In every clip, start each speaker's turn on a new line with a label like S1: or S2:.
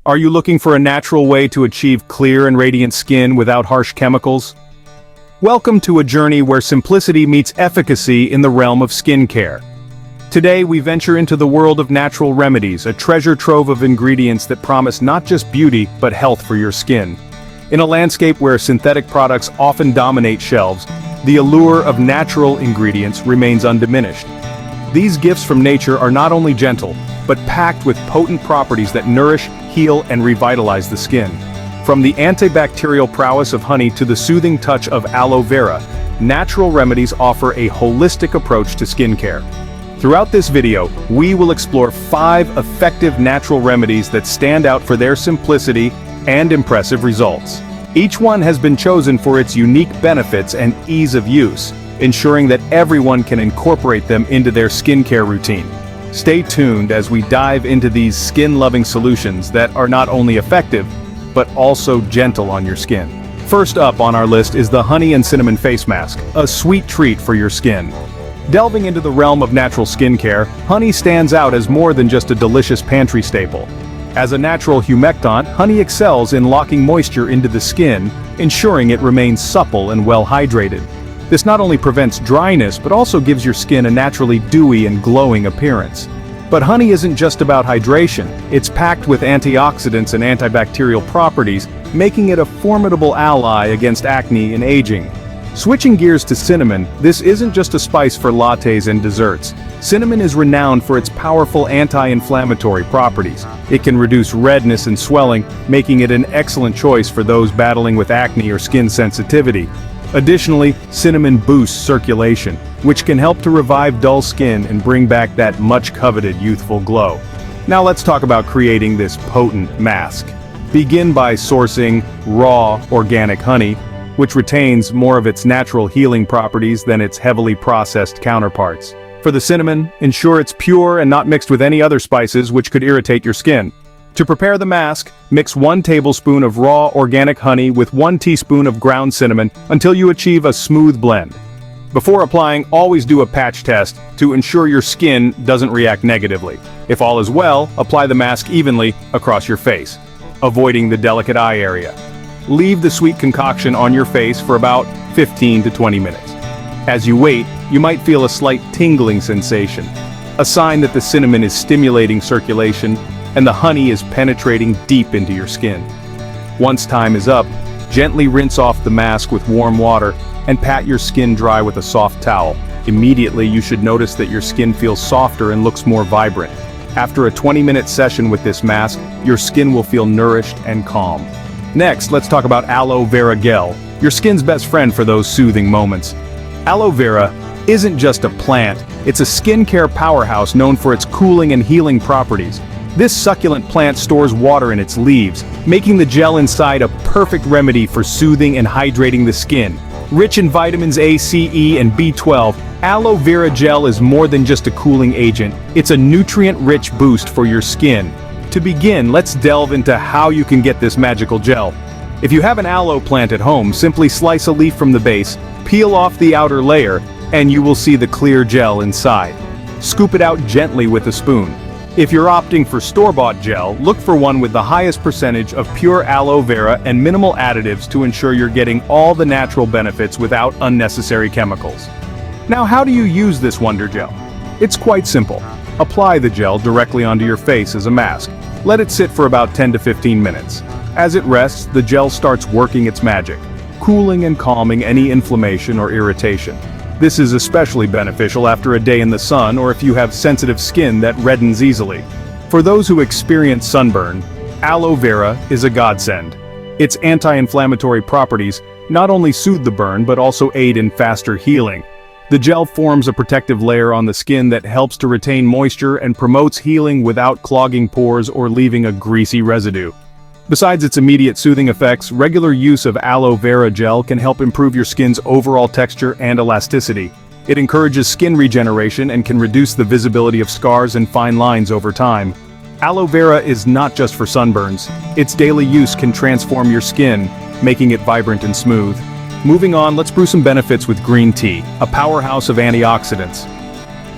S1: Are you looking for a natural way to achieve clear and radiant skin without harsh chemicals? Welcome to a journey where simplicity meets efficacy in the realm of skincare. Today we venture into the world of natural remedies, a treasure trove of ingredients that promise not just beauty, but health for your skin. In a landscape where synthetic products often dominate shelves, the allure of natural ingredients remains undiminished. These gifts from nature are not only gentle, but packed with potent properties that nourish, heal, and revitalize the skin. From the antibacterial prowess of honey to the soothing touch of aloe vera, natural remedies offer a holistic approach to skincare. Throughout this video, we will explore 5 effective natural remedies that stand out for their simplicity and impressive results. Each one has been chosen for its unique benefits and ease of use, ensuring that everyone can incorporate them into their skincare routine. Stay tuned as we dive into these skin-loving solutions that are not only effective, but also gentle on your skin. First up on our list is the Honey and Cinnamon Face Mask, a sweet treat for your skin. Delving into the realm of natural skincare, honey stands out as more than just a delicious pantry staple. As a natural humectant, honey excels in locking moisture into the skin, ensuring it remains supple and well hydrated. This not only prevents dryness, but also gives your skin a naturally dewy and glowing appearance. But honey isn't just about hydration. It's packed with antioxidants and antibacterial properties, making it a formidable ally against acne and aging. Switching gears to cinnamon, this isn't just a spice for lattes and desserts. Cinnamon is renowned for its powerful anti-inflammatory properties. It can reduce redness and swelling, making it an excellent choice for those battling with acne or skin sensitivity. Additionally, cinnamon boosts circulation, which can help to revive dull skin and bring back that much-coveted youthful glow. Now let's talk about creating this potent mask. Begin by sourcing raw, organic honey, which retains more of its natural healing properties than its heavily processed counterparts. For the cinnamon, ensure it's pure and not mixed with any other spices which could irritate your skin. To prepare the mask, mix 1 tablespoon of raw organic honey with 1 teaspoon of ground cinnamon until you achieve a smooth blend. Before applying, always do a patch test to ensure your skin doesn't react negatively. If all is well, apply the mask evenly across your face, avoiding the delicate eye area. Leave the sweet concoction on your face for about 15 to 20 minutes. As you wait, you might feel a slight tingling sensation, a sign that the cinnamon is stimulating circulation and the honey is penetrating deep into your skin. Once time is up, gently rinse off the mask with warm water and pat your skin dry with a soft towel. Immediately you should notice that your skin feels softer and looks more vibrant. After a 20-minute session with this mask, your skin will feel nourished and calm. Next, let's talk about aloe vera gel, your skin's best friend for those soothing moments. Aloe vera isn't just a plant, it's a skincare powerhouse known for its cooling and healing properties. This succulent plant stores water in its leaves, making the gel inside a perfect remedy for soothing and hydrating the skin. Rich in vitamins A, C, E, and B12, aloe vera gel is more than just a cooling agent, it's a nutrient-rich boost for your skin. To begin, let's delve into how you can get this magical gel. If you have an aloe plant at home, simply slice a leaf from the base, peel off the outer layer, and you will see the clear gel inside. Scoop it out gently with a spoon. If you're opting for store-bought gel, look for one with the highest percentage of pure aloe vera and minimal additives to ensure you're getting all the natural benefits without unnecessary chemicals. Now, how do you use this wonder gel? It's quite simple. Apply the gel directly onto your face as a mask. Let it sit for about 10 to 15 minutes. As it rests, the gel starts working its magic, cooling and calming any inflammation or irritation. This is especially beneficial after a day in the sun or if you have sensitive skin that reddens easily. For those who experience sunburn, aloe vera is a godsend. Its anti-inflammatory properties not only soothe the burn but also aid in faster healing. The gel forms a protective layer on the skin that helps to retain moisture and promotes healing without clogging pores or leaving a greasy residue. Besides its immediate soothing effects, regular use of aloe vera gel can help improve your skin's overall texture and elasticity. It encourages skin regeneration and can reduce the visibility of scars and fine lines over time. Aloe vera is not just for sunburns. Its daily use can transform your skin, making it vibrant and smooth. Moving on, let's brew some benefits with green tea, a powerhouse of antioxidants.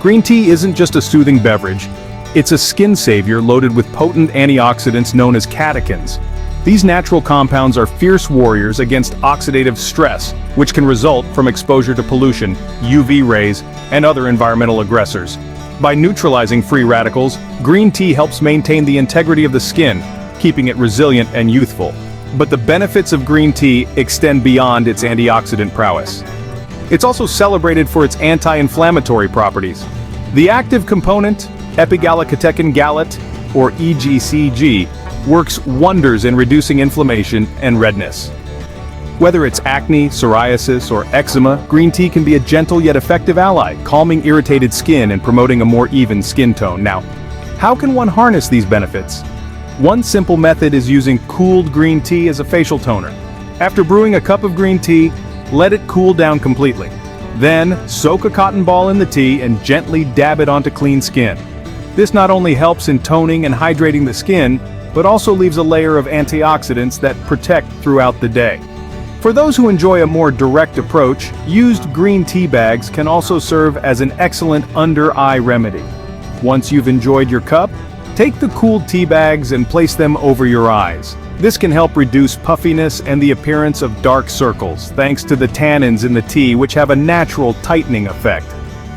S1: Green tea isn't just a soothing beverage, It's a skin savior loaded with potent antioxidants known as catechins. These natural compounds are fierce warriors against oxidative stress, which can result from exposure to pollution, UV rays, and other environmental aggressors. By neutralizing free radicals, green tea helps maintain the integrity of the skin, keeping it resilient and youthful. But the benefits of green tea extend beyond its antioxidant prowess. It's also celebrated for its anti-inflammatory properties. The active component, epigallocatechin gallate, or EGCG, works wonders in reducing inflammation and redness. Whether it's acne, psoriasis, or eczema, green tea can be a gentle yet effective ally, calming irritated skin and promoting a more even skin tone. Now, how can one harness these benefits? One simple method is using cooled green tea as a facial toner. After brewing a cup of green tea, let it cool down completely. Then, soak a cotton ball in the tea and gently dab it onto clean skin. This not only helps in toning and hydrating the skin, but also leaves a layer of antioxidants that protect throughout the day. For those who enjoy a more direct approach, used green tea bags can also serve as an excellent under-eye remedy. Once you've enjoyed your cup, take the cooled tea bags and place them over your eyes. This can help reduce puffiness and the appearance of dark circles, thanks to the tannins in the tea, which have a natural tightening effect.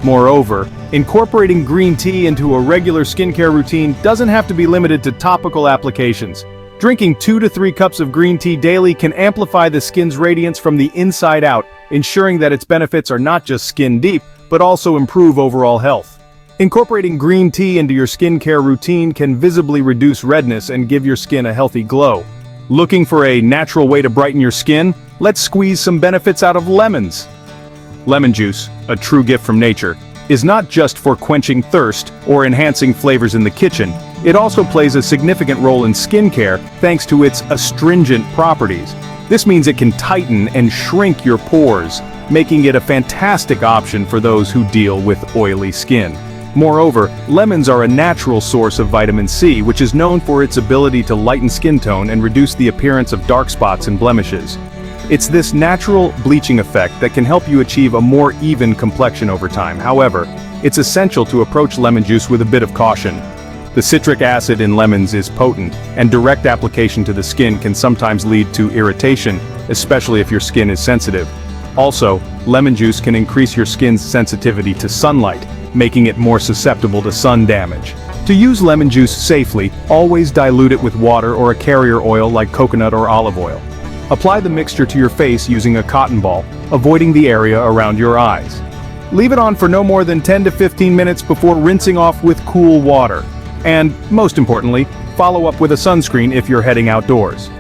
S1: Moreover, incorporating green tea into a regular skincare routine doesn't have to be limited to topical applications. Drinking 2 to 3 cups of green tea daily can amplify the skin's radiance from the inside out, ensuring that its benefits are not just skin deep, but also improve overall health. Incorporating green tea into your skincare routine can visibly reduce redness and give your skin a healthy glow. Looking for a natural way to brighten your skin? Let's squeeze some benefits out of lemons. Lemon juice, a true gift from nature, is not just for quenching thirst or enhancing flavors in the kitchen. It also plays a significant role in skincare thanks to its astringent properties. This means it can tighten and shrink your pores, making it a fantastic option for those who deal with oily skin. Moreover, lemons are a natural source of vitamin C, which is known for its ability to lighten skin tone and reduce the appearance of dark spots and blemishes. It's this natural bleaching effect that can help you achieve a more even complexion over time. However, it's essential to approach lemon juice with a bit of caution. The citric acid in lemons is potent, and direct application to the skin can sometimes lead to irritation, especially if your skin is sensitive. Also, lemon juice can increase your skin's sensitivity to sunlight, making it more susceptible to sun damage. To use lemon juice safely, always dilute it with water or a carrier oil like coconut or olive oil. Apply the mixture to your face using a cotton ball, avoiding the area around your eyes. Leave it on for no more than 10 to 15 minutes before rinsing off with cool water. And, most importantly, follow up with a sunscreen if you're heading outdoors.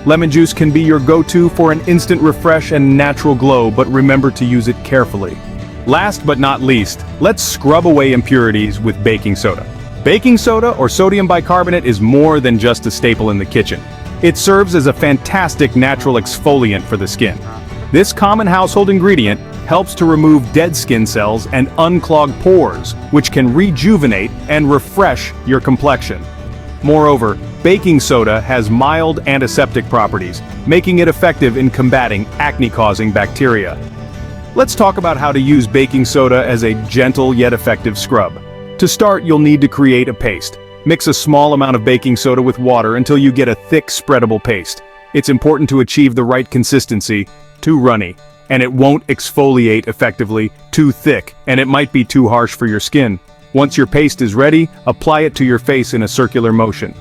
S1: Lemon juice can be your go-to for an instant refresh and natural glow, but remember to use it carefully. Last but not least, let's scrub away impurities with baking soda. Baking soda, or sodium bicarbonate, is more than just a staple in the kitchen. It serves as a fantastic natural exfoliant for the skin. This common household ingredient helps to remove dead skin cells and unclog pores, which can rejuvenate and refresh your complexion. Moreover, baking soda has mild antiseptic properties, making it effective in combating acne-causing bacteria. Let's talk about how to use baking soda as a gentle yet effective scrub. To start, you'll need to create a paste. Mix a small amount of baking soda with water until you get a thick, spreadable paste. It's important to achieve the right consistency, too runny, and it won't exfoliate effectively, too thick, and it might be too harsh for your skin. Once your paste is ready, apply it to your face in a circular motion.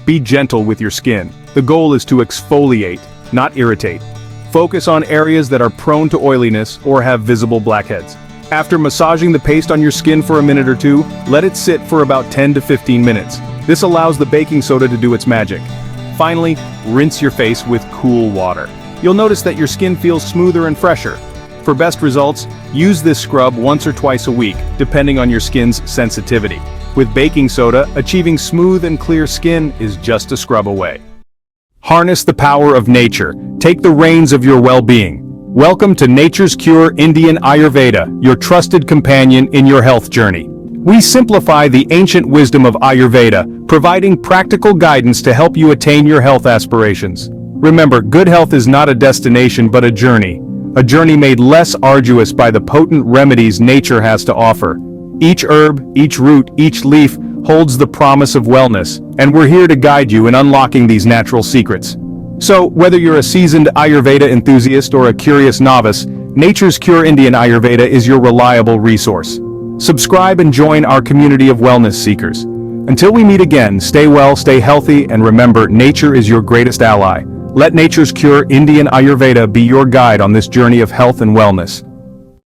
S1: Be gentle with your skin. The goal is to exfoliate, not irritate. Focus on areas that are prone to oiliness or have visible blackheads. After massaging the paste on your skin for a minute or two, let it sit for about 10 to 15 minutes. This allows the baking soda to do its magic. Finally, rinse your face with cool water. You'll notice that your skin feels smoother and fresher. For best results, use this scrub once or twice a week, depending on your skin's sensitivity. With baking soda, achieving smooth and clear skin is just a scrub away. Harness the power of nature. Take the reins of your well-being. Welcome to Nature's Cure Indian Ayurveda, your trusted companion in your health journey. We simplify the ancient wisdom of Ayurveda, providing practical guidance to help you attain your health aspirations. Remember, good health is not a destination but a journey made less arduous by the potent remedies nature has to offer. Each herb, each root, each leaf holds the promise of wellness, and we're here to guide you in unlocking these natural secrets. So, whether you're a seasoned Ayurveda enthusiast or a curious novice, Nature's Cure Indian Ayurveda is your reliable resource. Subscribe and join our community of wellness seekers. Until we meet again, stay well, stay healthy, and remember, nature is your greatest ally. Let Nature's Cure Indian Ayurveda be your guide on this journey of health and wellness.